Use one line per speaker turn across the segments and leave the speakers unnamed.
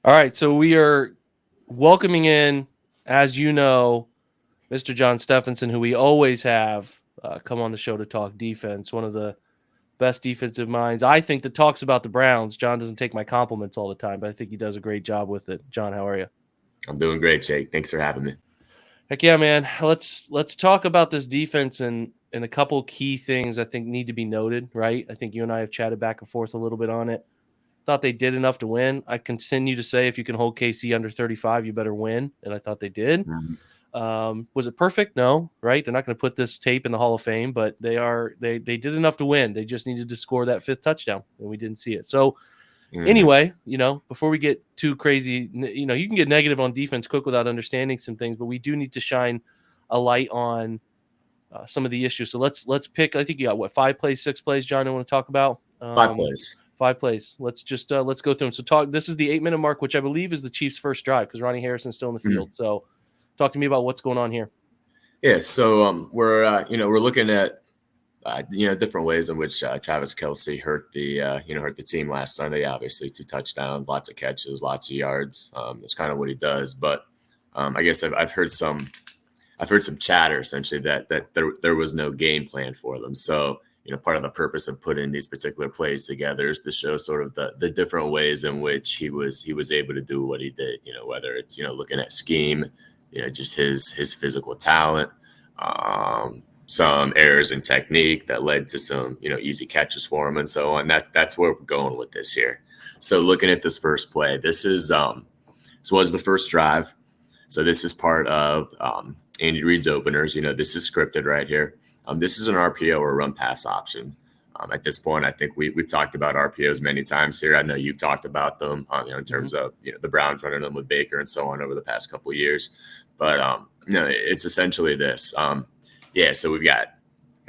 All right, so we are welcoming in, as you know, Mr. Jon Stephanson, who we always have come on the show to talk defense. One of the best defensive minds, I think, that talks about the Browns. John doesn't take my compliments all the time, but I think he does a great job with it. John, how are you?
I'm doing great, Jake. Thanks for having me.
Heck yeah, man. Let's talk about this defense and a couple key things I think need to be noted. Right, I think you and I have chatted back and forth a little bit on it. Thought they did enough to win. I continue to say if you can hold KC under 35, you better win, and I thought they did.
Mhm.
Was it perfect? No, right? They're not going to put this tape in the Hall of Fame, but they did enough to win. They just needed to score that fifth touchdown, and we didn't see it. So
Mhm.
anyway, before we get too crazy, you can get negative on defense quick without understanding some things, but we do need to shine a light on some of the issues. So let's pick. I think you got what, 5 plays, 6 plays, John? I want to talk about.
5 plays.
5 plays. Let's just let's go through them. So talk. This is the 8-minute mark, which I believe is the Chiefs' first drive because Ronnie Harrison's still in the
Mhm.
field. So talk to me about what's going on here.
Yeah, so we're looking at different ways in which Travis Kelce hurt the team last Sunday. Obviously, 2 touchdowns, lots of catches, lots of yards. That's kind of what he does. But I guess I've heard some chatter essentially that there was no game plan for them. So part of the purpose of putting these particular plays together is to show sort of the different ways in which he was able to do what he did. Whether it's looking at scheme, just his physical talent, some errors in technique that led to some easy catches for him and so on. That's where we're going with this here. So looking at this first play, this was the first drive. So this is part of Andy Reid's openers. This is scripted right here. This is an RPO or run pass option. At this point, I think we've talked about RPOs many times here. I know you've talked about them, in terms of the Browns running them with Baker and so on over the past couple of years. But it's essentially this. So we've got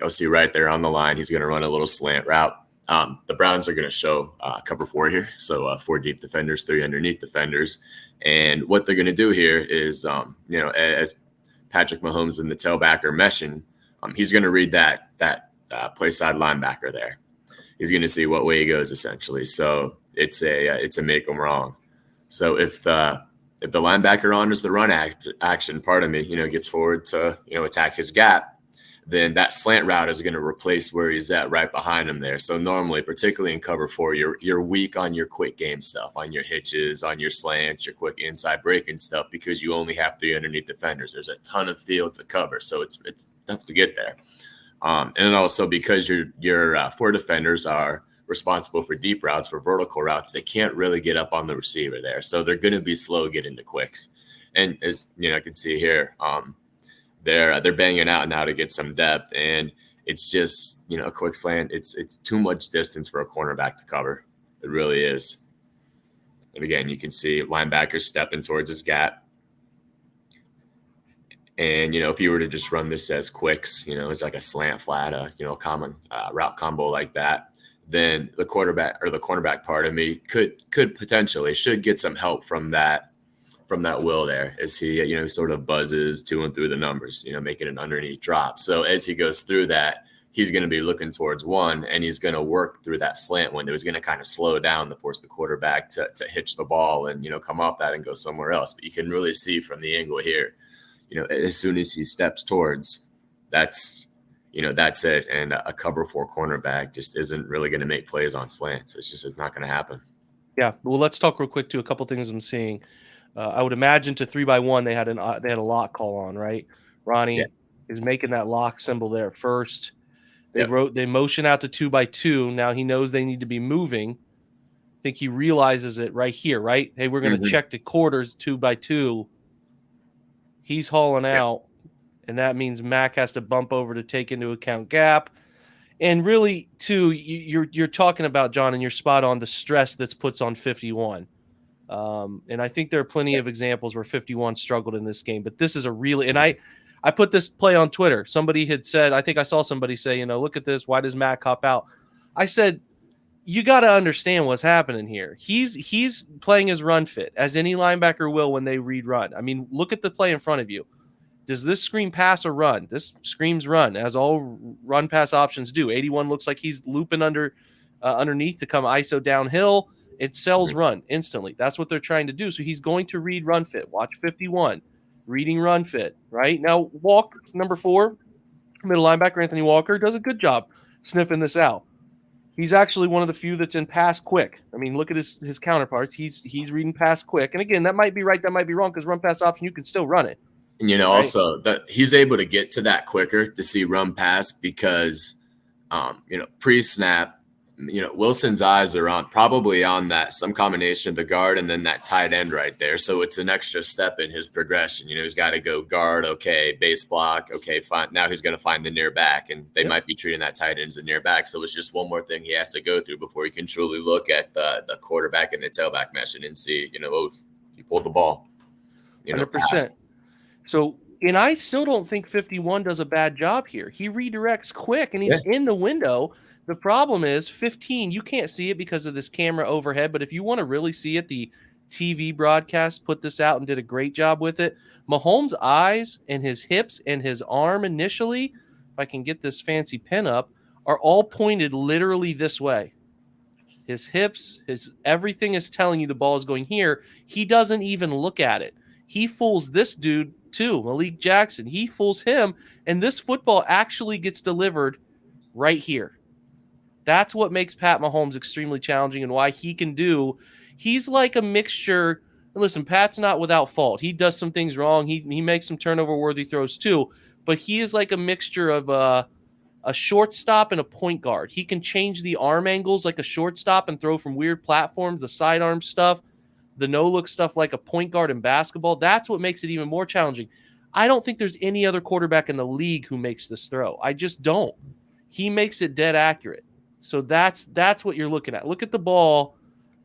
OC right there on the line. He's going to run a little slant route. The Browns are going to show cover 4 here. So 4 deep defenders, 3 underneath defenders. And what they're going to do here is, as Patrick Mahomes and the tailback are meshing, he's going to read that play side linebacker there. He's going to see what way he goes essentially. So it's a make them wrong. So if the linebacker honors the run action, gets forward to attack his gap, then that slant route is going to replace where he's at right behind him there. So normally, particularly in cover 4, you're weak on your quick game stuff, on your hitches, on your slants, your quick inside breaking stuff, because you only have 3 underneath defenders. There's a ton of field to cover, so it's tough to get there. And also because your 4 defenders are responsible for deep routes, for vertical routes, they can't really get up on the receiver there, so they're going to be slow getting to quicks. And as I can see here, they're banging out now to get some depth, and it's just a quick slant. It's too much distance for a cornerback to cover. It really is. And again, you can see linebackers stepping towards his gap. And if you were to just run this as quicks, it's like a slant flat, a common route combo like that, then the quarterback or the cornerback part of me could potentially should get some help from that will there as he sort of buzzes to and through the numbers, making an underneath drop. So as he goes through that, he's going to be looking towards 1, and he's going to work through that slant window. He's going to kind of slow down to force the quarterback to hitch the ball and come off that and go somewhere else. But you can really see from the angle here, as soon as he steps towards, that's it. And a cover 4 cornerback just isn't really going to make plays on slants. It's not going to happen.
Yeah, well, let's talk real quick too. A couple things I'm seeing. I would imagine to 3x1 they had a lock call on, right? Ronnie is making that lock symbol there first. They motion out to 2x2. Now he knows they need to be moving. I think he realizes it right here, right? Hey, we're going to check the quarters 2x2. He's hauling out, and that means Mac has to bump over to take into account gap. And really, too, you're talking about, John, and you're spot on, the stress that's puts on 51. And I think there are plenty of examples where 51 struggled in this game, but this is a really, and I put this play on Twitter. Somebody had said, I think I saw somebody say, look at this. Why does Mac hop out? I said, you got to understand what's happening here. He's playing his run fit, as any linebacker will when they read run. I mean, look at the play in front of you. Does this scream pass or run? This screams run, as all run pass options do. 81 looks like he's looping underneath to come ISO downhill. It sells run instantly. That's what they're trying to do. So he's going to read run fit. Watch 51, reading run fit, right? Now, Walker, number 4, middle linebacker Anthony Walker, does a good job sniffing this out. He's actually one of the few that's in pass quick. I mean, look at his counterparts. He's reading pass quick. And again, that might be right, that might be wrong, because run pass option, you can still run it.
And, right? Also that he's able to get to that quicker to see run pass because, pre-snap, Wilson's eyes are probably on that some combination of the guard and then that tight end right there. So it's an extra step in his progression. He's got to go guard, okay, base block, okay, fine. Now he's going to find the near back, and they might be treating that tight end as a near back. So it's just one more thing he has to go through before he can truly look at the quarterback and the tailback mesh and see, oh, he pulled the ball.
100%. Pass. So, and I still don't think 51 does a bad job here. He redirects quick, and he's in the window. The problem is 15, you can't see it because of this camera overhead, but if you want to really see it, the TV broadcast put this out and did a great job with it. Mahomes' eyes and his hips and his arm initially, if I can get this fancy pin up, are all pointed literally this way. His hips, his everything is telling you the ball is going here. He doesn't even look at it. He fools this dude too, Malik Jackson. He fools him, and this football actually gets delivered right here. That's what makes Pat Mahomes extremely challenging and why he can do. He's like a mixture. Listen, Pat's not without fault. He does some things wrong. He makes some turnover-worthy throws too, but he is like a mixture of a shortstop and a point guard. He can change the arm angles like a shortstop and throw from weird platforms, the sidearm stuff, the no-look stuff like a point guard in basketball. That's what makes it even more challenging. I don't think there's any other quarterback in the league who makes this throw. I just don't. He makes it dead accurate. So that's what you're looking at. Look at the ball.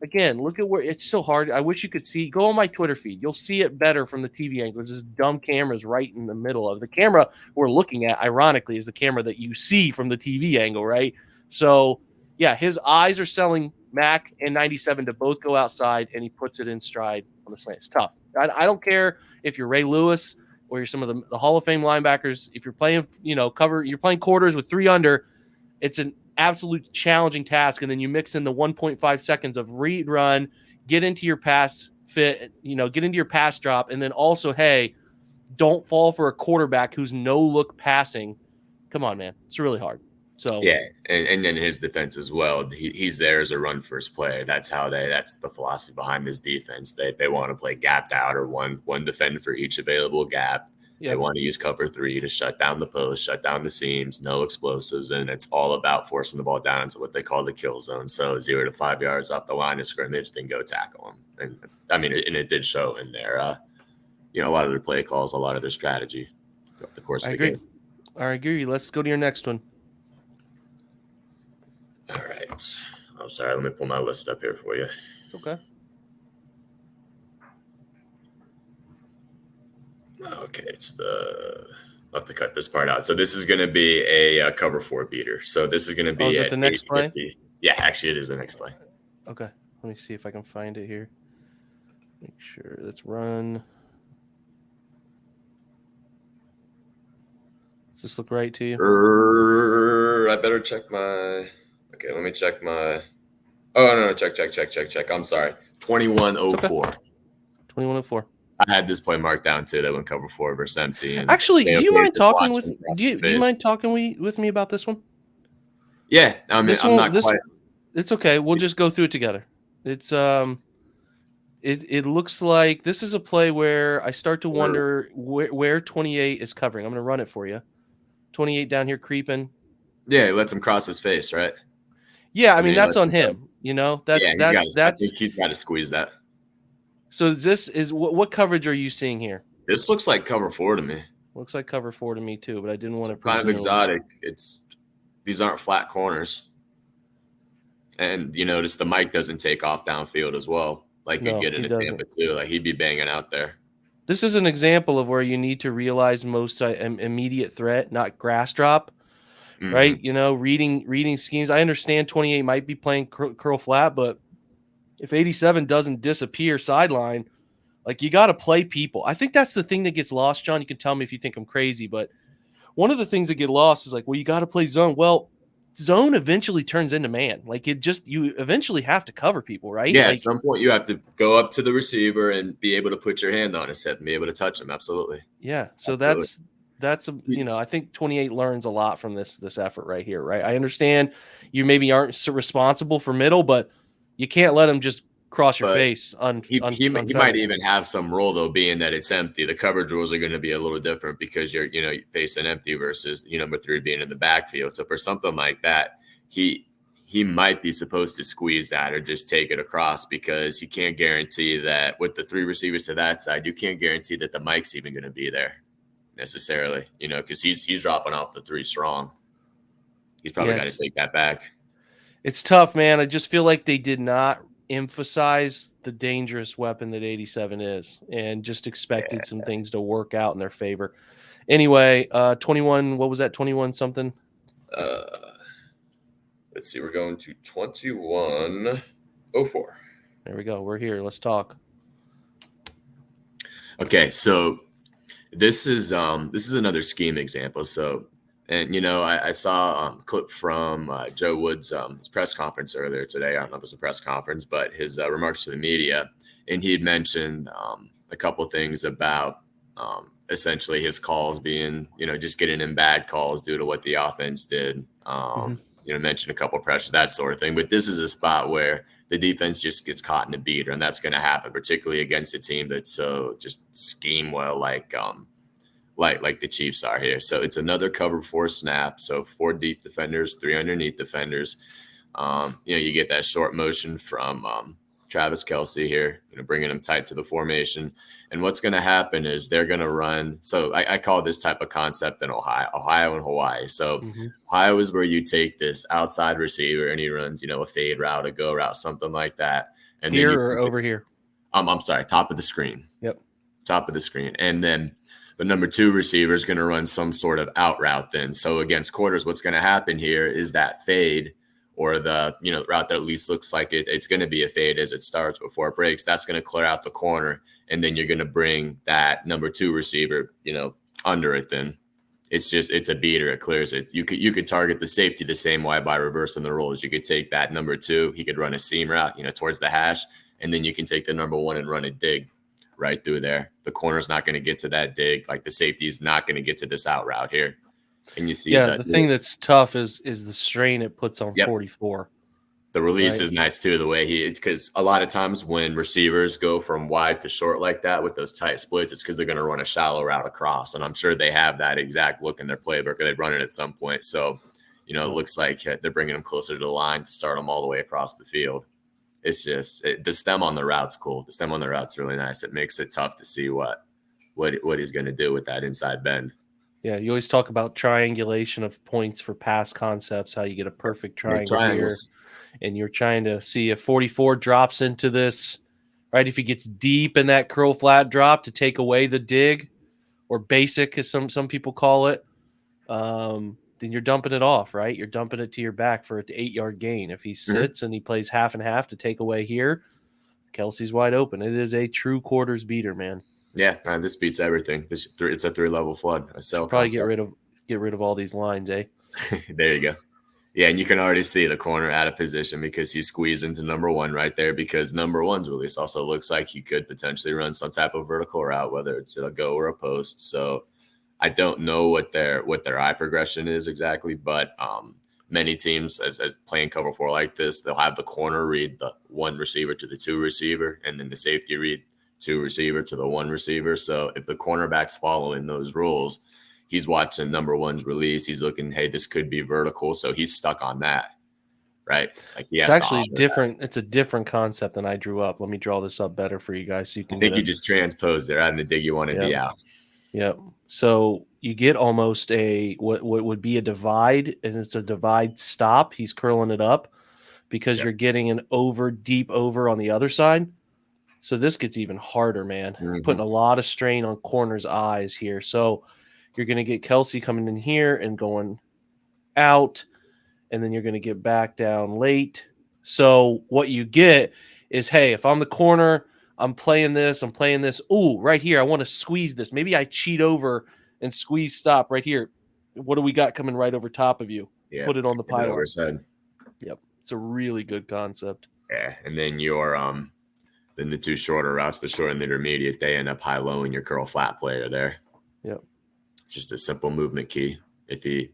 Again, look at where it's so hard. I wish you could see. Go on my Twitter feed. You'll see it better from the TV angle. This dumb camera's right in the middle of the camera we're looking at, ironically, is the camera that you see from the TV angle, right? So, yeah, his eyes are selling Mac and 97 to both go outside, and he puts it in stride on the slant. It's tough. I don't care if you're Ray Lewis or you're some of the Hall of Fame linebackers. If you're playing, you're playing quarters with 3 under, it's an absolute challenging task, and then you mix in the 1.5 seconds of read run, get into your pass fit, get into your pass drop, and then also, hey, don't fall for a quarterback who's no look passing. Come on, man, it's really hard. So
yeah, and then his defense as well. He's there as a run first play. That's the philosophy behind this defense. They want to play gapped out or one defender for each available gap. Yep. They want to use cover 3 to shut down the post, shut down the seams, no explosives, and it's all about forcing the ball down into what they call the kill zone. So 0 to 5 yards off the line of scrimmage, then go tackle them. And I mean, it did show in there. A lot of their play calls, a lot of their strategy throughout the course of the game.
I agree. Let's go to your next one.
All right. I'm sorry. Let me pull my list up here for you.
Okay.
Okay, I'll have to cut this part out. So this is going to be a cover 4 beater. So this is going to be
is it the next play?
Yeah, actually, it is the next play.
Okay, let me see if I can find it here. Make sure. Let's run. Does this look right to you?
I better check my. Okay, let me check my. Oh no! Check. I'm sorry. 2104.
Okay. 2104.
I had this play marked down too. That went cover 4 versus empty. And
actually, do you mind talking with? Do you mind talking with me about this one?
Yeah, I mean, I'm not quite.
It's okay. We'll just go through it together. It's It looks like this is a play where I start to wonder where 28 is covering. I'm going to run it for you. 28 down here creeping.
Yeah, he lets him cross his face, right?
Yeah, I mean that's on him. That's
I think he's got to squeeze that.
So this is what coverage are you seeing here?
This looks like cover 4 to me.
Looks like cover 4 to me too, but I didn't want to
presume. Kind of exotic. These aren't flat corners. And you notice the mic doesn't take off downfield as well. Like you get into Tampa too. Like he'd be banging out there.
This is an example of where you need to realize most immediate threat, not grass drop. Mm-hmm. Right? Reading schemes. I understand 28 might be playing curl flat, but if 87 doesn't disappear sideline, like you got to play people. I think that's the thing that gets lost, John. You can tell me if you think I'm crazy, but one of the things that get lost is like, well, you got to play zone. Well, zone eventually turns into man. Like you eventually have to cover people, right?
Yeah, at
Like,
some point you have to go up to the receiver and be able to put your hand on his hip and be able to touch him. Absolutely.
yeah. So
Absolutely.
that's I think 28 learns a lot from this effort right here, right? I understand you maybe aren't so responsible for middle, but you can't let him just cross your
But
face
he might
unfettered.
even have some role though, being that it's empty. The coverage rules are going to be a little different because you're facing empty versus number 3 being in the backfield. So for something like that, he he might be supposed to squeeze that or just take it across because you can't guarantee that with the 3 receivers to that side, you can't guarantee that the Mike's even going to be there necessarily. Because he's dropping off the 3 strong. He's probably
Yeah,
got to take that back.
it's tough, man. I just feel like they did not emphasize the dangerous weapon that 87 is and just expected some things to work out in their favor. Anyway, 21, what was that? 21 something?
Uh, let's see. We're going to 2104.
There we go. We're here. Let's talk.
Okay, so this is another scheme example. So, and I saw a clip from Joe Wood's his press conference earlier today. I don't know if it was a press conference, but his remarks to the media, and he had mentioned a couple things about essentially his calls being just getting in bad calls due to what the offense did. Mentioned a couple of pressures, that sort of thing. But this is a spot where the defense just gets caught in a beater, and that's going to happen, particularly against a team that's so just scheme well, like the Chiefs are here. So it's another cover 4 snap. So 4 deep defenders, 3 underneath defenders. You get that short motion from Travis Kelce here, bringing him tight to the formation. And what's going to happen is they're going to run. So I call this type of concept in Ohio and Hawaii. So Ohio is where you take this outside receiver and he runs, a fade route, a go route, something like that. And
Here
then
or over here?
I'm sorry, top of the screen.
Yep.
Top of the screen. And then the number 2 receiver is going to run some sort of out route then. So against quarters, what's going to happen here is that fade or the route that at least looks like it's going to be a fade as it starts before it breaks. That's going to clear out the corner, and then you're going to bring that number 2 receiver, under it. Then it's a beater. It clears it. You could target the safety the same way by reversing the roles. You could take that number 2. He could run a seam route, towards the hash, and then you can take the number 1 and run a dig right through there. The corner's not going to get to that dig. Like the safety is not going to get to this out route here. And you see
the thing that's tough is the strain it puts on 44.
The release is nice too, the way because a lot of times when receivers go from wide to short like that with those tight splits, it's because they're going to run a shallow route across. And I'm sure they have that exact look in their playbook, or they've run it at some point. So, it looks like they're bringing them closer to the line to start them all the way across the field. It's just the stem on the route's cool. The stem on the route's really nice. It makes it tough to see what he's going to do with that inside bend.
Yeah, you always talk about triangulation of points for pass concepts, how you get a perfect triangle here. And you're trying to see if 44 drops into this, right? If he gets deep in that curl flat drop to take away the dig, or basic as some people call it, then you're dumping it off, right? You're dumping it to your back for an 8-yard gain. If he sits and he plays half and half to take away here, Kelce's wide open. It is a true quarters beater, man.
Yeah, man, this beats everything. It's a 3-level flood. A cell
probably
concept.
get rid of all these lines, eh?
There you go. Yeah, and you can already see the corner out of position because he's squeezed into number 1 right there, because number 1's release also looks like he could potentially run some type of vertical route, whether it's a go or a post. So I don't know what their eye progression is exactly, but many teams as playing cover 4 like this, they'll have the corner read the 1 receiver to the 2 receiver, and then the safety read 2 receiver to the 1 receiver. So if the cornerback's following those rules, he's watching number 1's release. He's looking, hey, this could be vertical. So he's stuck on that, right? Like
it's actually different. It's a different concept than I drew up. Let me draw this up better for you guys. So you can.
I think you just transposed there on the dig you want to be out.
Yep. So you get almost what would be a divide, and it's a divide stop. He's curling it up because you're getting an deep over on the other side. So this gets even harder, man. Putting a lot of strain on corner's eyes here. So you're going to get Kelce coming in here and going out, and then you're going to get back down late. So what you get is, hey, if I'm the corner, I'm playing this. Ooh, right here, I want to squeeze this. Maybe I cheat over and squeeze stop right here. What do we got coming right over top of you? put it on the pylon
over his head.
Yep, it's a really good concept.
Yeah, and then then the two shorter routes, the short and the intermediate, they end up high-lowing your curl flat player there.
Yep,
just a simple movement key. If he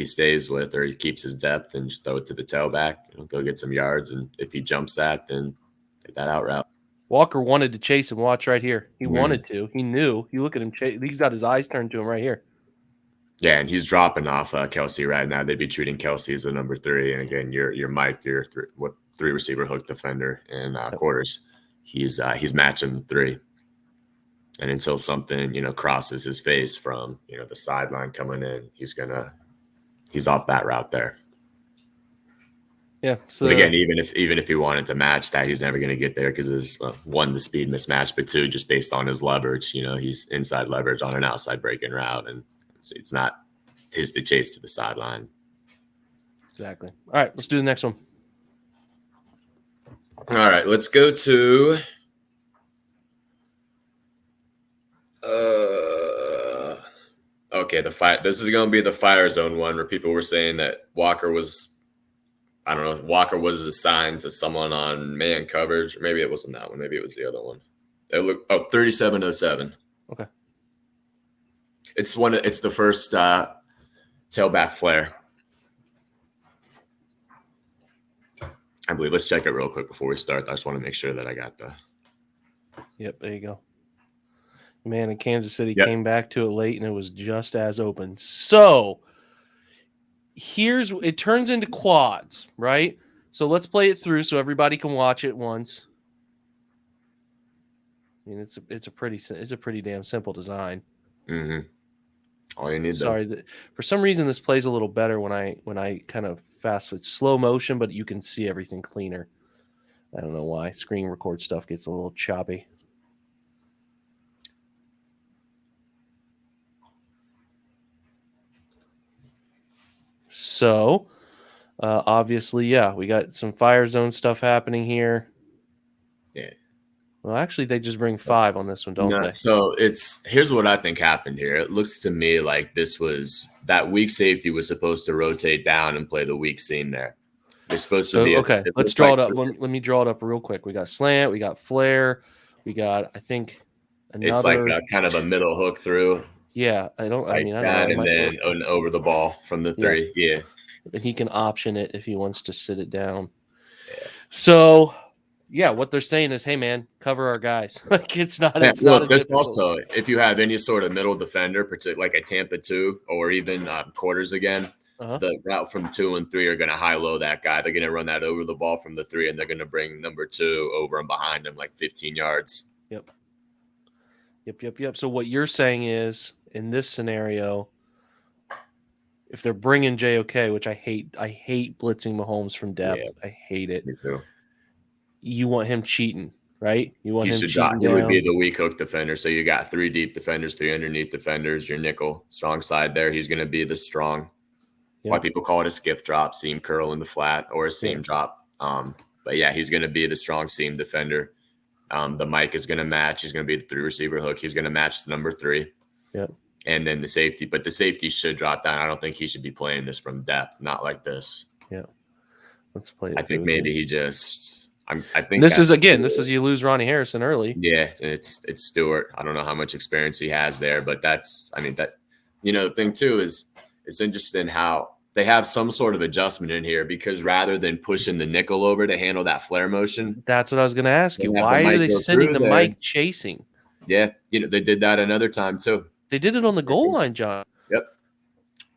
stays with or he keeps his depth and just throw it to the tailback, go get some yards. And if he jumps that, then take that out route.
Walker wanted to chase him. Watch right here. He wanted to. He knew. You look at him. He's got his eyes turned to him right here.
Yeah, and he's dropping off Kelsey right now. They'd be treating Kelsey as a number 3. And again, your Mike, your 3 receiver hook defender in quarters. He's matching the 3. And until something, crosses his face from, the sideline coming in, he's off that route there.
Yeah. So
but again, even if he wanted to match that, he's never going to get there because it's 1, the speed mismatch, but 2, just based on his leverage. He's inside leverage on an outside breaking route, and it's not his to chase to the sideline.
Exactly. All right, let's do the next one.
All right, let's go to. Okay, this is going to be the fire zone one where people were saying that Walker was assigned to someone on man coverage, or maybe it wasn't that one. Maybe it was the other one. 3707.
Okay.
It's the first tailback flare. I believe. Let's check it real quick before we start. I just want to make sure that I got the.
Yep, there you go. Man, in Kansas City came back to it late, and it was just as open. So it turns into quads, right? So let's play it through so everybody can watch it once. I mean, it's a pretty damn simple design.
Mm-hmm. All you need.
Sorry, for some reason this plays a little better when I kind of fast. It's slow motion, but you can see everything cleaner. I don't know why. Screen record stuff gets a little choppy. So, obviously, we got some fire zone stuff happening here.
Yeah.
Well, actually, they just bring 5 on this one, don't they?
So here's what I think happened here. It looks to me like that weak safety was supposed to rotate down and play the weak seam there. They're supposed to be.
Okay, let's draw it up. Let me draw it up real quick. We got slant, we got flare, we got, I think, another.
It's like kind of a middle hook through.
Yeah, I don't know.
And then over the ball from the 3. Yeah.
And he can option it if he wants to sit it down. Yeah. So, what they're saying is, hey, man, cover our guys. Like, it's not.
Yeah, look, this also, if you have any sort of middle defender, particularly like a Tampa 2 or even quarters again, the route from 2 and 3 are going to high-low that guy. They're going to run that over the ball from the 3, and they're going to bring number 2 over and behind him like 15 yards.
Yep. So what you're saying is, in this scenario, if they're bringing JOK, which I hate blitzing Mahomes from depth. Yeah, I hate it.
Me too.
You want him cheating, right? You want him cheating down.
He would be the weak hook defender. So you got 3 deep defenders, 3 underneath defenders, your nickel, strong side there. He's going to be the strong, why people call it a skiff drop, seam curl in the flat, or a seam drop. But he's going to be the strong seam defender. The Mike is going to match. He's going to be the 3 receiver hook. He's going to match the number 3.
Yep.
And then the safety, but the safety should drop down. I don't think he should be playing this from depth, not like this.
Yeah. Let's play it.
I think maybe he just. I think
this is you lose Ronnie Harrison early.
Yeah, it's Stewart. I don't know how much experience he has there, but the thing too is it's interesting how they have some sort of adjustment in here because rather than pushing the nickel over to handle that flare motion.
That's what I was going to ask you. Why are they sending the Mike chasing?
Yeah, they did that another time too.
They did it on the goal line, John.
Yep.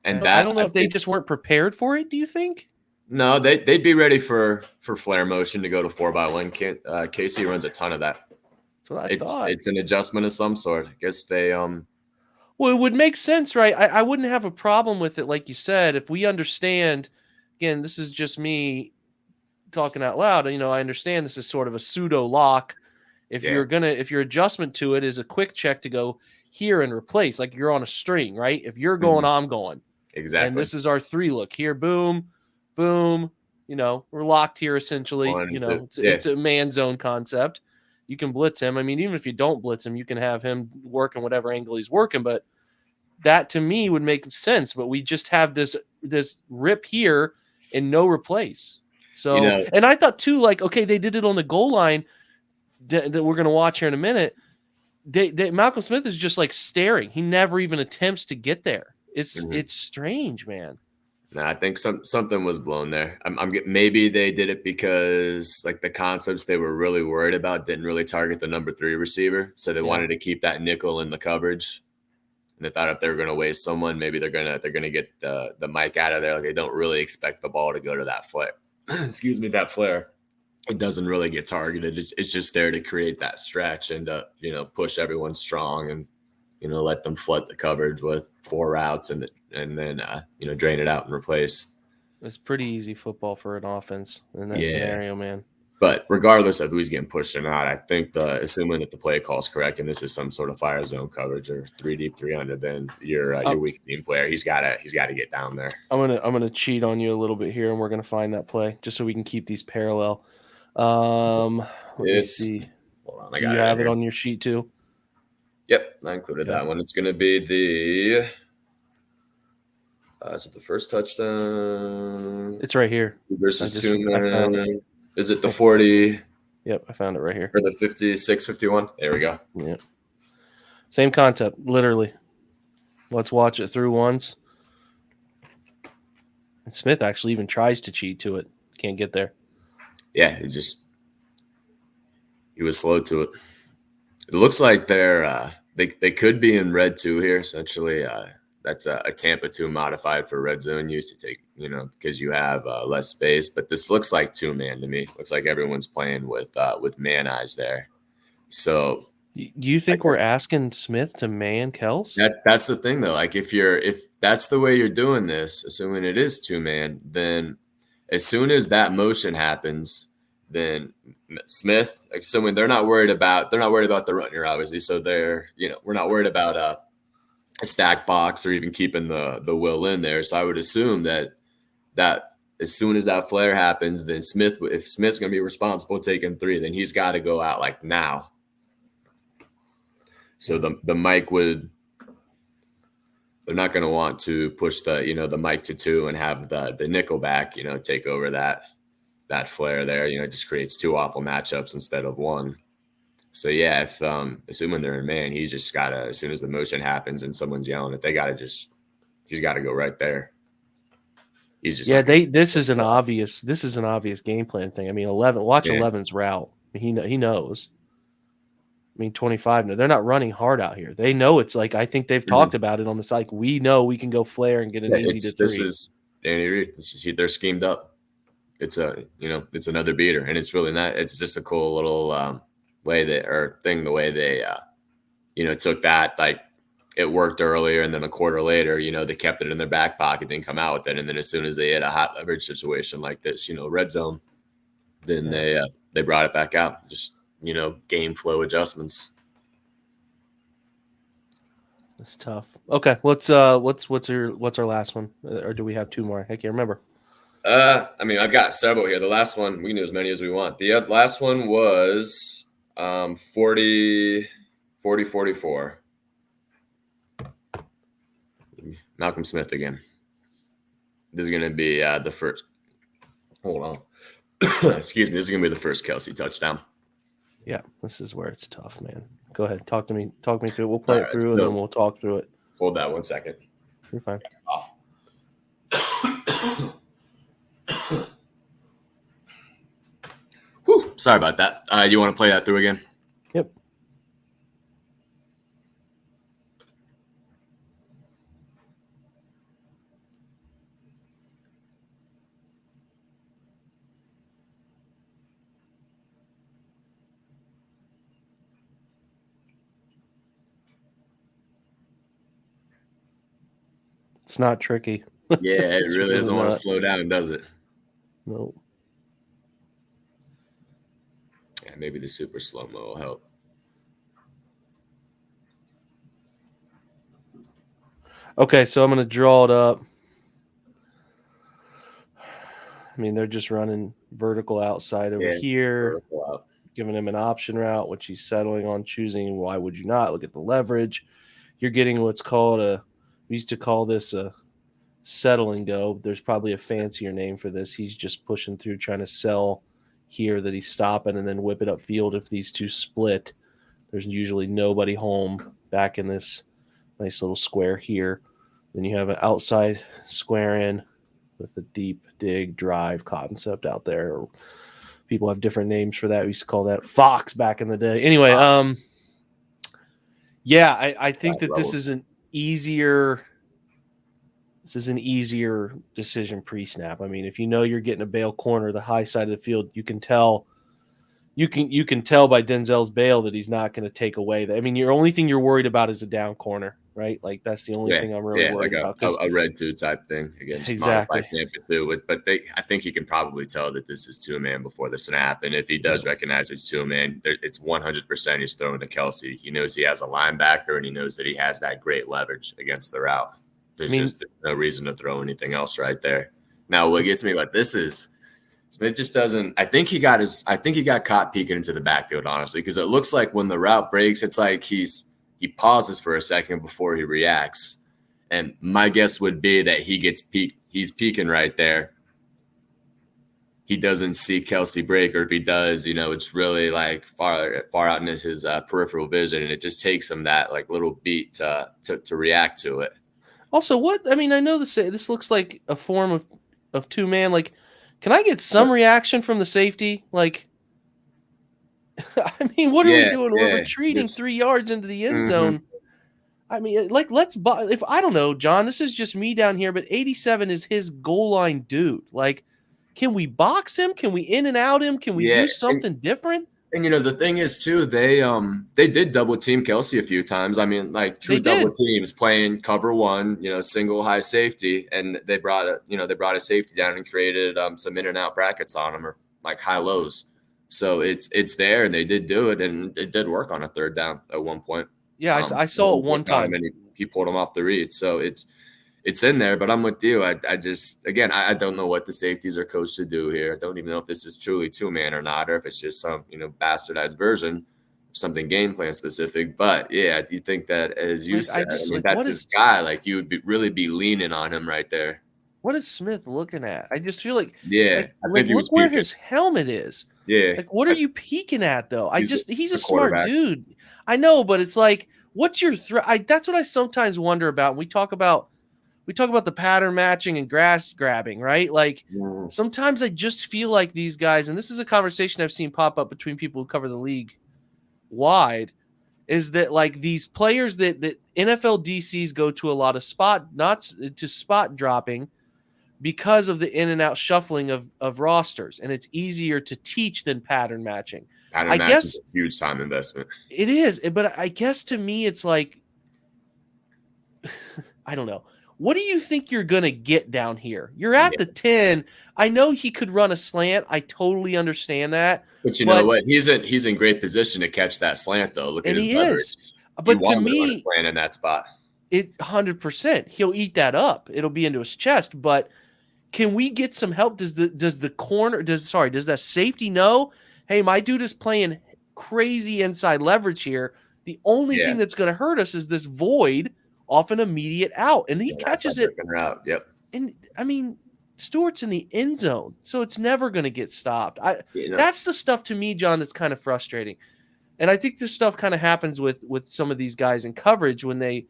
And
I don't know if they just weren't prepared for it, do you think?
No, they'd be ready for flare motion to go to 4x1. Casey runs a ton of that.
That's what I thought.
It's an adjustment of some sort. I guess they
Well, it would make sense, right? I wouldn't have a problem with it, like you said, if we understand. Again, this is just me talking out loud. I understand this is sort of a pseudo lock. If your adjustment to it is a quick check to go here and replace, like you're on a string, right? If you're going, I'm going.
Exactly.
And this is our 3 look here. Boom, boom. We're locked here essentially. It's a man zone concept. You can blitz him. I mean, even if you don't blitz him, you can have him working whatever angle he's working. But that to me would make sense, but we just have this rip here and no replace. So, and I thought too, like, okay, they did it on the goal line that we're going to watch here in a minute. Malcolm Smith is just like staring. He never even attempts to get there. It's strange, man.
No, I think something was blown there. Maybe they did it because like the concepts they were really worried about didn't really target the number 3 receiver, so they wanted to keep that nickel in the coverage. And they thought if they were going to waste someone, maybe they're gonna get the Mike out of there. Like they don't really expect the ball to go to that flare. Excuse me, that flare. It doesn't really get targeted. It's just there to create that stretch and push everyone strong and let them flood the coverage with 4 routes and then drain it out and replace.
It's pretty easy football for an offense in that scenario, man.
But regardless of who's getting pushed or not, I think assuming that the play call is correct and this is some sort of fire zone coverage or 3 deep, 3 under, then your weak team player, he's got to get down there.
I'm gonna cheat on you a little bit here, and we're gonna find that play just so we can keep these parallel. Let me see.
Hold on,
Do you have it on your sheet too?
Yep, I included that one. It's going to be the is it the first touchdown?
It's right here.
Versus 2 man. Is it the 40?
Yep, I found it right here.
Or the 56, 51? There we go.
Yep. Same concept, literally. Let's watch it through once. And Smith actually even tries to cheat to it. Can't get there.
Yeah, he was slow to it. It looks like they could be in red 2 here, essentially. That's a Tampa 2 modified for red zone use to take, because you have less space. But this looks like 2-man to me. Looks like everyone's playing with man eyes there. So
you think we're asking Smith to man Kels?
That's the thing though. Like if that's the way you're doing this, assuming it is 2-man, then as soon as that motion happens, then Smith, assuming they're not worried about the run here, obviously. So we're not worried about a stack box or even keeping the will in there. So I would assume that as soon as that flare happens, then if Smith's going to be responsible taking 3, then he's got to go out like now. So the Mike they're not going to want to push the Mike to 2 and have the nickel back, take over that flare there. It just creates 2 awful matchups instead of 1. So yeah, if assuming they're in man, he's just gotta, as soon as the motion happens and someone's yelling it, he's got to go right there. He's just
this is an obvious game plan thing. I mean, 11's route. He knows. I mean, 25. No, they're not running hard out here. They know it's like, I think they've talked about it on the site. We know we can go flare and get an easy to 3.
This is Danny Reed. They're schemed up. It's it's another beater, and it's really not. It's just a cool little way the way they took that, like it worked earlier, and then a quarter later, they kept it in their back pocket, didn't come out with it, and then as soon as they hit a hot leverage situation like this, red zone, then they brought it back out. Just game flow adjustments.
It's tough. Okay, what's our last one, or do we have 2 more? I can't remember.
I mean, I've got several here. The last one, we can do as many as we want. The last one was 40-44. Malcolm Smith again. This is going to be the first. Hold on. Excuse me. This is going to be the first Kelsey touchdown.
Yeah, this is where it's tough, man. Go ahead. Talk me through it. We'll play it through, and then we'll talk through it.
Hold that 1 second.
You're fine.
Whew, sorry about that. You want to play that through again?
Yep. It's not tricky.
Yeah, it really doesn't want to slow down, does it?
No.
Yeah, maybe the super slow-mo will help.
Okay, so I'm going to draw it up. I mean, they're just running vertical outside over here, giving him an option route, which he's settling on choosing. Why would you not? Look at the leverage. You're getting what's called We used to call this a settle and go. There's probably a fancier name for this. He's just pushing through, trying to sell here that he's stopping and then whip it upfield. If these two split, there's usually nobody home back in this nice little square here. Then you have an outside square in with a deep dig drive concept out there. People have different names for that. We used to call that Fox back in the day. Anyway, yeah, I think that this is an easier decision pre-snap. I mean, if you know you're getting a bail corner, the high side of the field, you can tell by Denzel's bail that he's not going to take away that. I mean, your only thing you're worried about is a down corner, right? Like that's the only thing I'm really worried
like
about.
A red two type thing against
exactly.
modified Tampa too. But I think he can probably tell that this is two-man before the snap, and if he does recognize it's two-man, it's 100% he's throwing to Kelsey. He knows he has a linebacker, and he knows that he has that great leverage against the route. There's no reason to throw anything else right there. Now, what gets me about this is Smith just doesn't. I think he got caught peeking into the backfield, honestly, because it looks like when the route breaks, it's like he pauses for a second before he reacts. And my guess would be that he's peeking right there. He doesn't see Kelsey break, or if he does, it's really like far out in his peripheral vision, and it just takes him that like little beat to react to it.
Also, I know this looks like a form of two-man. Like, can I get some reaction from the safety? Like, I mean, what are we doing? We're retreating 3 yards into the end zone. I mean, like, if I don't know, John, this is just me down here, but 87 is his goal line dude. Like, can we box him? Can we in and out him? Can we do something different?
And the thing is too, they did double team Kelsey a few times. I mean, like true double teams playing cover one, single high safety, and they brought a safety down and created some in and out brackets on him, or like high lows. So it's there, and they did do it, and it did work on a third down at one point.
Yeah, I saw it one time,
and he pulled him off the read. So it's in there, but I'm with you. I don't know what the safeties are coached to do here. I don't even know if this is truly two-man or not, or if it's just some, bastardized version, something game plan specific. But yeah, I do think that, as you said, that's his guy. Like, you would really be leaning on him right there.
What is Smith looking at? I just feel like,
I think he was
where his helmet is.
Yeah.
Like, what are you peeking at though? He's a smart dude. I know, but it's like, what's your threat? That's what I sometimes wonder about. We talk about the pattern matching and grass grabbing, right? Like, sometimes I just feel like these guys, and this is a conversation I've seen pop up between people who cover the league wide, is that like these players that NFL DCs go to a lot of spot dropping because of the in and out shuffling of rosters, and it's easier to teach than pattern matching.
Pattern matching is a huge time investment.
It is, but I guess to me it's like, I don't know. What do you think you're going to get down here? You're at the 10. I know he could run a slant. I totally understand that.
But you know what? He's in great position to catch that slant, though. Look at his leverage.
But to me,
run a slant in that spot.
100%. He'll eat that up. It'll be into his chest. But can we get some help? Does that safety know? Hey, my dude is playing crazy inside leverage here. The only thing that's going to hurt us is this void off an immediate out, and he catches it.
Route. Yep.
And I mean, Stewart's in the end zone, so it's never going to get stopped. That's the stuff to me, John, that's kind of frustrating. And I think this stuff kind of happens with some of these guys in coverage when they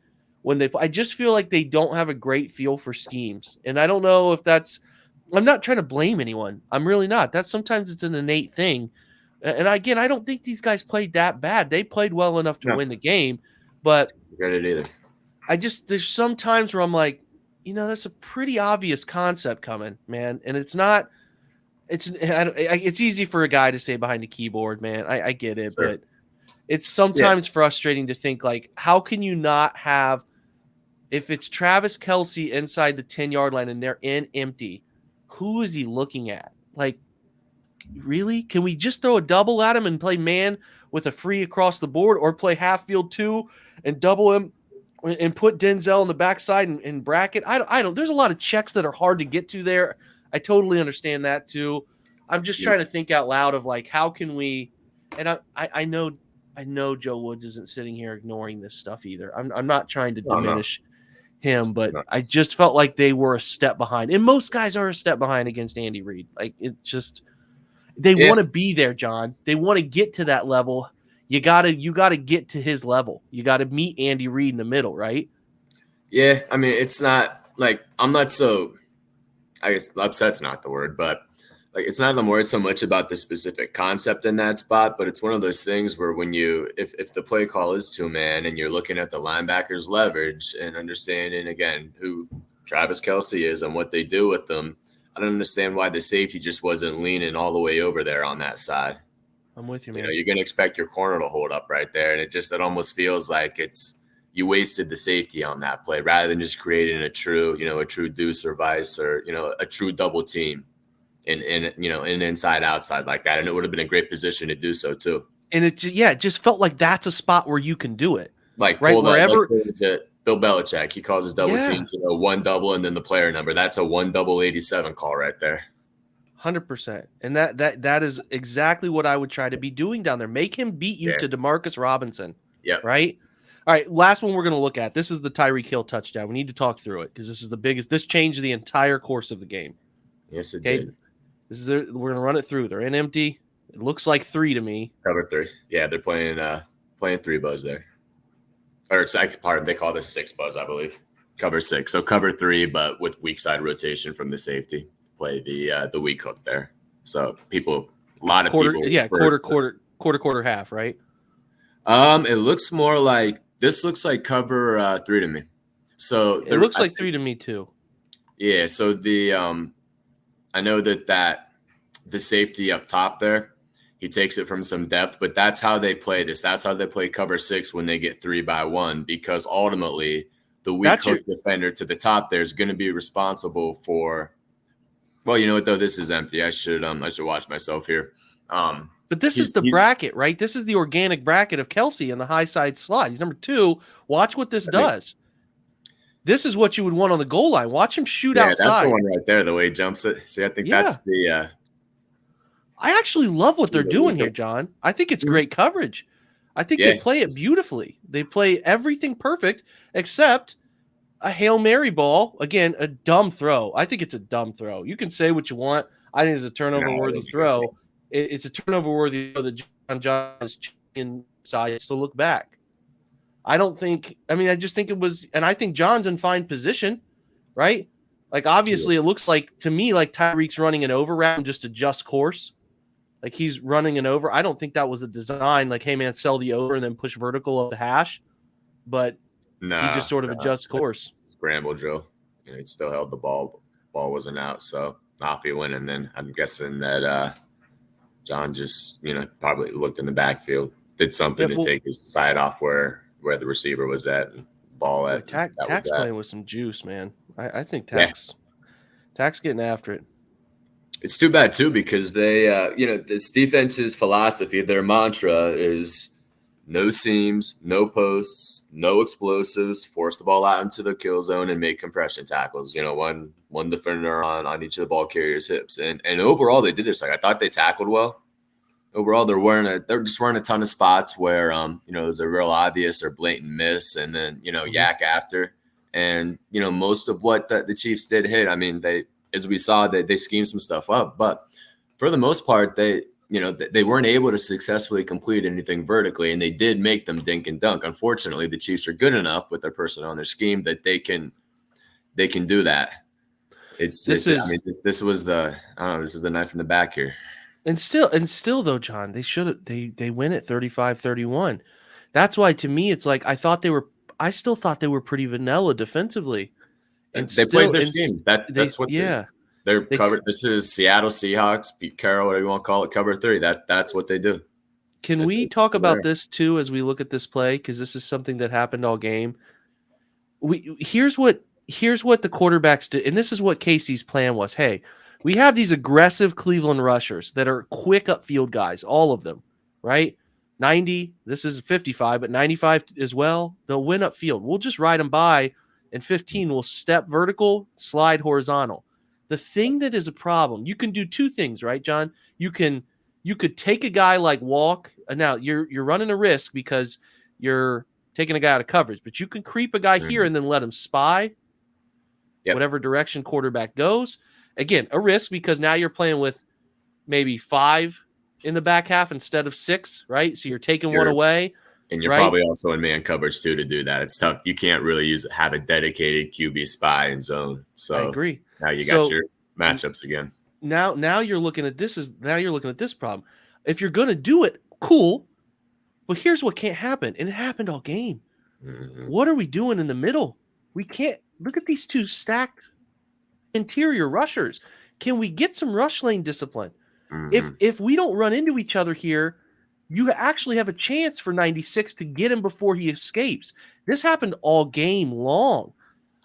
I just feel like they don't have a great feel for schemes. And I don't know if I'm not trying to blame anyone. I'm really not. Sometimes it's an innate thing. And again, I don't think these guys played that bad. They played well enough to win the game, but
get it either.
There's some times where I'm like, that's a pretty obvious concept coming, man. And it's not, it's easy for a guy to say behind a keyboard, man. I get it,
sure.
But it's sometimes frustrating to think like, how can you not have, if it's Travis Kelce inside the 10-yard line and they're in empty, who is he looking at? Like, really? Can we just throw a double at him and play man with a free across the board, or play half field 2 and double him and put Denzel on the backside and bracket? I don't. There's a lot of checks that are hard to get to there. I totally understand that too. I'm just trying to think out loud of like, how can we? And I know Joe Woods isn't sitting here ignoring this stuff either. I'm not trying to diminish him, but I just felt like they were a step behind. And most guys are a step behind against Andy Reid. Like it just they want to be there, John. They want to get to that level. You gotta get to his level. You gotta meet Andy Reid in the middle, right?
Yeah, I mean, it's not like I'm not so. I guess upset's not the word, but like it's not more so much about the specific concept in that spot, but it's one of those things where when if the play call is 2-man and you're looking at the linebackers leverage and understanding again who Travis Kelce is and what they do with them, I don't understand why the safety just wasn't leaning all the way over there on that side.
I'm with you, man.
You're going to expect your corner to hold up right there, and it almost feels like you wasted the safety on that play rather than just creating a true deuce or vice or a true double team in an inside outside like that, and it would have been a great position to do so too.
And it just felt like that's a spot where you can do it.
Like
right
pull
wherever
like Bill Belichick, he calls his double teams, one double and then the player number. That's a 1-double-87 call right there.
100%. And that is exactly what I would try to be doing down there. Make him beat you to DeMarcus Robinson.
Yeah.
Right. All right. Last one we're going to look at. This is the Tyree Hill touchdown. We need to talk through it because this is the biggest. This changed the entire course of the game.
Yes, it did.
We're going to run it through. They're in empty. It looks like 3 to me.
Cover 3. Yeah, they're playing 3 buzz there. Or pardon, they call this 6 buzz, I believe. Cover 6. So cover 3, but with weak side rotation from the safety. Play the weak hook there. So people, a lot of people.
Yeah, quarter, half, right?
It looks more like this looks like cover 3 to me. So
it looks like 3 to me too.
Yeah. So I know that the safety up top there, he takes it from some depth, but that's how they play this. That's how they play cover 6 when they get 3-by-1, because ultimately the weak hook defender to the top there is going to be responsible for. Well, you know what though, this is empty. I should watch myself here.
But this is the bracket, right? This is the organic bracket of Kelce in the high side slot. He's number 2. Watch what this does. This is what you would want on the goal line. Watch him shoot outside.
Yeah, that's the one right there. The way he jumps it. See, I think that's the.
I actually love what they're doing here, John. I think it's great coverage. I think they play it beautifully. They play everything perfect except a Hail Mary ball. Again, a dumb throw. I think it's a dumb throw. You can say what you want. I think it's a turnover-worthy throw. It's a turnover-worthy throw that John is inside to look back. I just think it was – and I think John's in fine position, right? Like, obviously, it looks like – to me, like Tyreek's running an over route and just adjust course. Like, he's running an over. I don't think that was a design. Like, hey, man, sell the over and then push vertical up the hash. But – he just sort of adjusts course.
Scramble drill. He still held the ball. Ball wasn't out, so off he went. And then I'm guessing that John just, probably looked in the backfield, did something to take his side off where the receiver was at and ball at.
Tack's playing with some juice, man. I think Tack's getting after it.
It's too bad too because they, this defense's philosophy, their mantra is. No seams, no posts, no explosives. Force the ball out into the kill zone and make compression tackles. One defender on each of the ball carriers' hips. And overall, they did this. Like I thought they tackled well. Overall, there just weren't a ton of spots where it was a real obvious or blatant miss, and then yak after. And most of what the Chiefs did hit. I mean, as we saw, they schemed some stuff up, but for the most part, they weren't able to successfully complete anything vertically, and they did make them dink and dunk. Unfortunately, the Chiefs are good enough with their personnel and their scheme that they can do that. This is the knife in the back here.
And still though, John, they win at 35-31. That's why to me it's like I still thought they were pretty vanilla defensively.
And they played their scheme. That's what they're covered. This is Seattle Seahawks, Pete Carroll, whatever you want to call it, cover 3. That's what they do.
Can we talk about this too as we look at this play? Because this is something that happened all game. Here's what the quarterbacks did, and this is what Casey's plan was. Hey, we have these aggressive Cleveland rushers that are quick upfield guys, all of them, right? 90, this is 55, but 95 as well. They'll win upfield. We'll just ride them by, and 15 will step vertical, slide horizontal. The thing that is a problem, you can do 2 things, right, John? You could take a guy like Walk. Now you're running a risk because you're taking a guy out of coverage. But you can creep a guy here and then let him spy whatever direction quarterback goes. Again, a risk because now you're playing with maybe 5 in the back half instead of 6, right? So you're taking one away.
And you're probably also in man coverage too to do that. It's tough. You can't really have a dedicated QB spy in zone. So
I agree.
Now you got your matchups again.
Now you're looking at this problem. If you're going to do it, cool. But here's what can't happen. And it happened all game. What are we doing in the middle? We can't look at these 2 stacked interior rushers. Can we get some rush lane discipline? If we don't run into each other here, you actually have a chance for 96 to get him before he escapes. This happened all game long.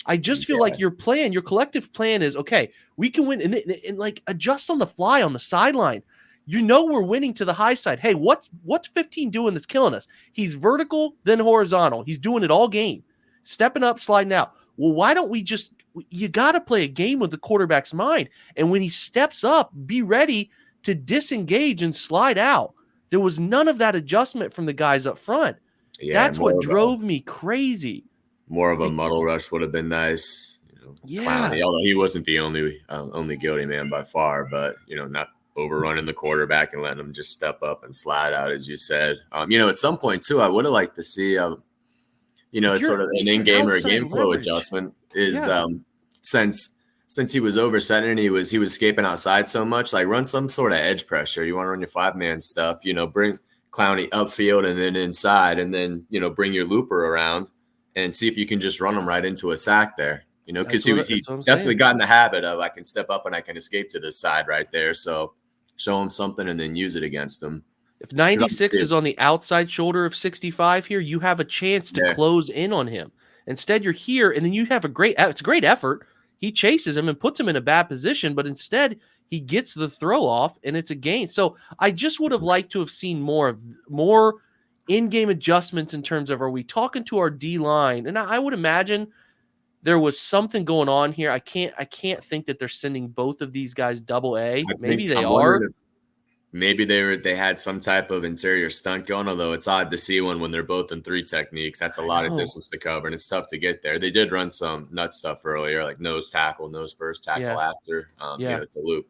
I just feel like your collective plan is, okay, we can win and like adjust on the fly on the sideline. You know we're winning to the high side. Hey, what's 15 doing that's killing us? He's vertical, then horizontal. He's doing it all game. Stepping up, sliding out. Well, why don't we just – you got to play a game with the quarterback's mind. And when he steps up, be ready to disengage and slide out. There was none of that adjustment from the guys up front. Yeah, that's what drove me crazy.
More of a muddle rush would have been nice. Clowney, although he wasn't the only guilty man by far, but not overrunning the quarterback and letting him just step up and slide out, as you said. At some point too, I would have liked to see, sort of an in-game or a game flow adjustment. Since he was oversetting and he was escaping outside so much, like run some sort of edge pressure. You want to run your 5-man stuff, bring Clowney upfield and then inside, and then bring your looper around and see if you can just run him right into a sack there. Because he definitely got in the habit of I can step up and I can escape to this side right there. So show him something and then use it against him.
If 96 is on the outside shoulder of 65 here, you have a chance to close in on him. Instead, you're here, and then you have it's a great effort. He chases him and puts him in a bad position, but instead he gets the throw off, and it's a gain. So I just would have liked to have seen more in-game adjustments in terms of, are we talking to our D-line? And I would imagine there was something going on here. I can't think that they're sending both of these guys double A. Maybe they are.
Maybe they had some type of interior stunt going, although it's odd to see one when they're both in 3 techniques. That's a lot of distance to cover, and it's tough to get there. They did run some nut stuff earlier, like nose first, tackle after. It's a loop.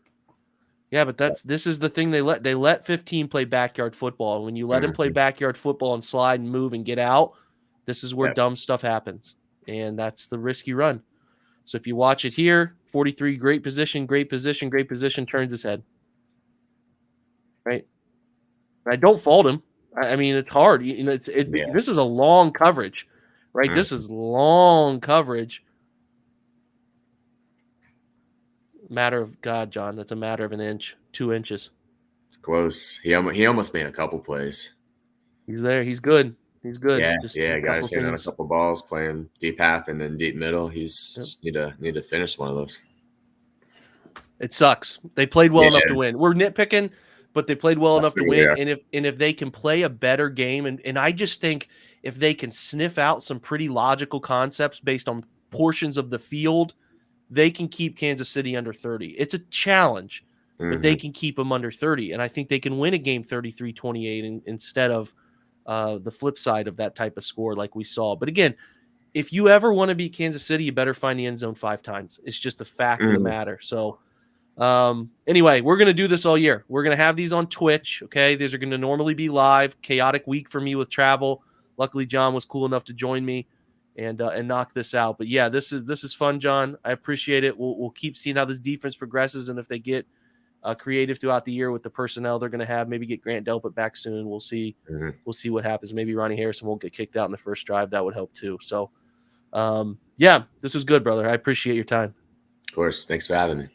Yeah, but this is the thing they let 15 play backyard football. When you let him play backyard football and slide and move and get out, this is where dumb stuff happens, and that's the risk you run. So if you watch it here, 43, great position, turns his head. Right. I don't fault him. I mean, it's hard. This is a long coverage, right? This is long coverage. Matter of God, John. That's a matter of an inch, 2 inches.
It's close. He almost made a couple plays.
He's there. He's good.
Yeah, guys hitting on a couple balls, playing deep half and then deep middle. He's just need to finish one of those.
It sucks. They played well enough to win. We're nitpicking, but they played well enough to win. And if they can play a better game, and I just think if they can sniff out some pretty logical concepts based on portions of the field, they can keep Kansas City under 30. It's a challenge, but they can keep them under 30. And I think they can win a game 33-28 instead of the flip side of that type of score like we saw. But again, if you ever want to beat Kansas City, you better find the end zone 5 times. It's just a fact of the matter. So anyway, we're going to do this all year. We're going to have these on Twitch. Okay. These are going to normally be live. Chaotic week for me with travel. Luckily, John was cool enough to join me and knock this out. But yeah, this is fun, John. I appreciate it. We'll keep seeing how this defense progresses. And if they get creative throughout the year with the personnel they're going to have, maybe get Grant Delpit back soon. We'll see. We'll see what happens. Maybe Ronnie Harrison won't get kicked out in the first drive. That would help too. So yeah, this was good, brother. I appreciate your time.
Of course. Thanks for having me.